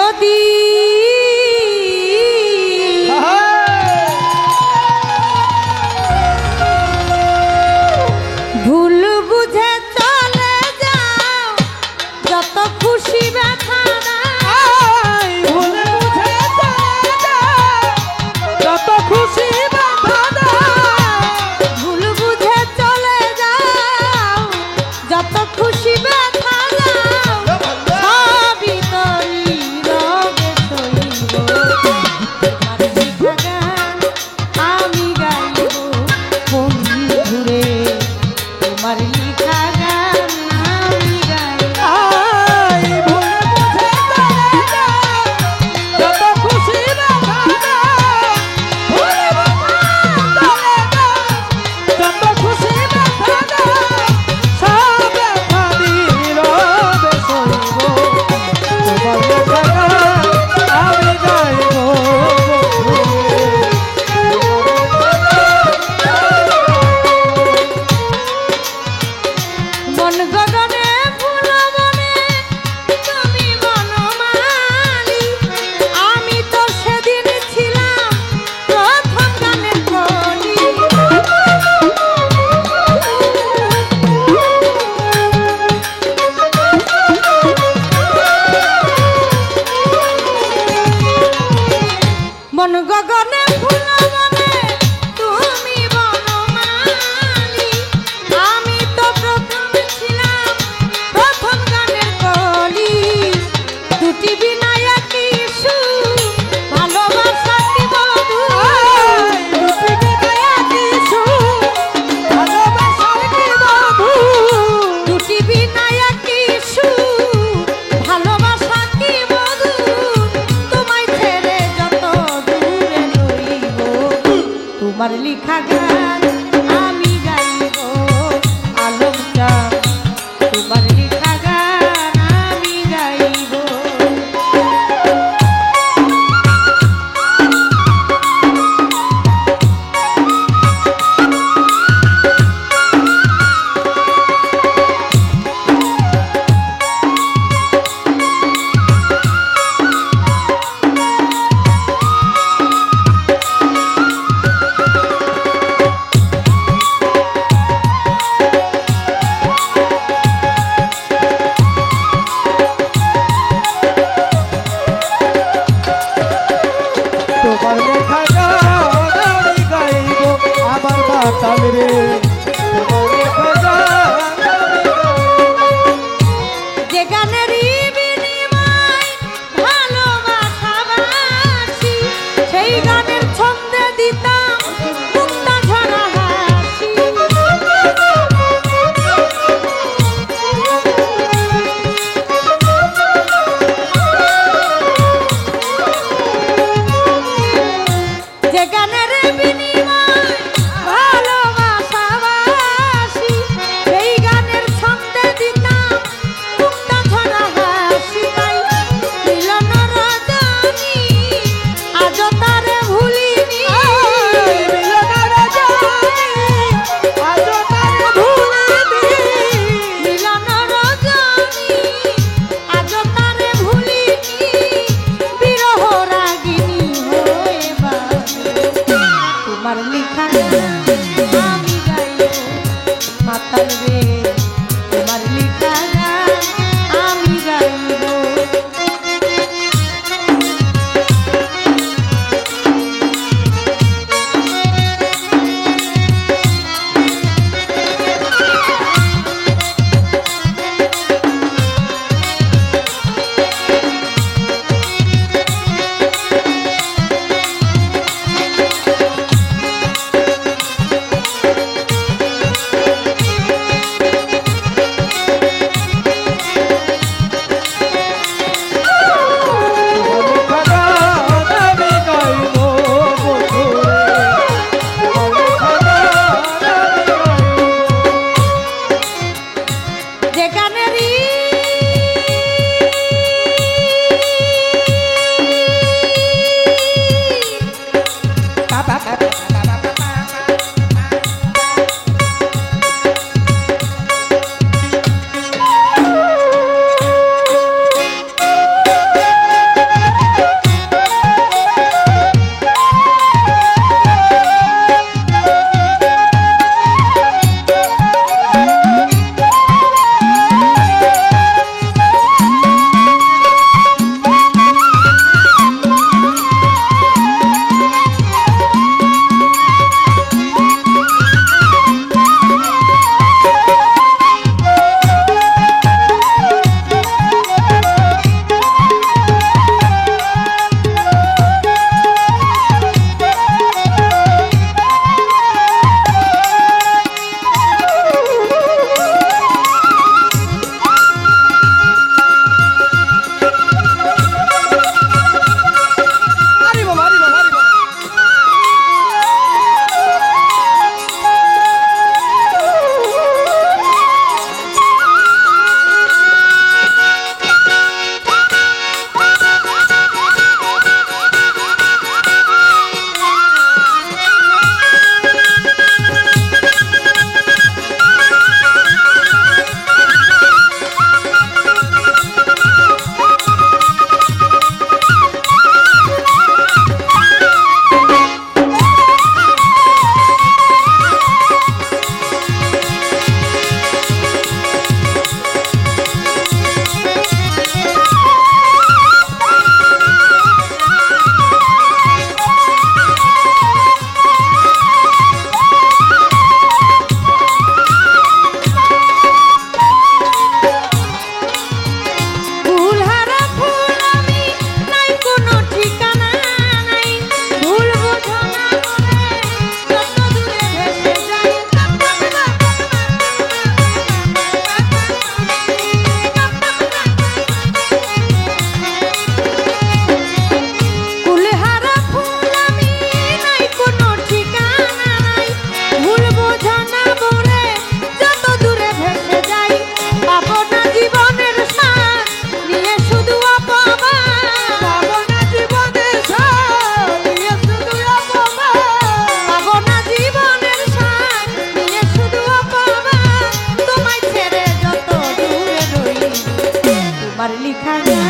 যদি ভুল বুঝে চলে যাও যত খুশি ব্যথা নাই ভুল বুঝে চলে যাও যত খুশি ব্যথা নাই ভুল বুঝে চলে যাও যত খুশি ব্যথা দাও সবই তোরই রবে সইব তোমার লেখা গান আমি গাইব বন্ধুরে তোমার লেখা গান আমি গাইব আই ভুল বুঝে চলে যাও যত খুশি ব্যথা নাই ভুল বুঝে চলে যাও যত খুশি ব্যথা নাই সব ব্যথা নীরবে সইব তোমার লেখা গান আমি গাইব মন গগনে ফুল বনে তুমি বনমালী আমি তো সেদিন ছিলাম প্রথম গানের কলি মন গগনে ফুল বনে তুমি বনমালী আমি তো প্রথম ছিলাম প্রথম গানের কলি দুটি বিনা একই সুর ভালোবাসা কি মধু দুটি বিনা একই সুর ভালোবাসার কি মধু দুটি বিনা একই সুর ভালোবাসা কি মধু তোমায় ছেড়ে যত দূরে রইব তোমার লেখা গান আমি গাইব আলোকটা তোমার লেখা গান আমি গাইব তোমার লেখা গান আমি গাইব আমার বাতাল রে তোমার লেখা গান আমি গাইব যে গানেরই বিনিময় ভালোবাসাবাসি সেই গানের ছন্দে দিতাম মুক্তা ঝরা হাসি যে গানের বিনিময় ভালোবাসাবাসি সেই গানের ছন্দে দিতাম মুক্তা ঝরা আমার লিখা গান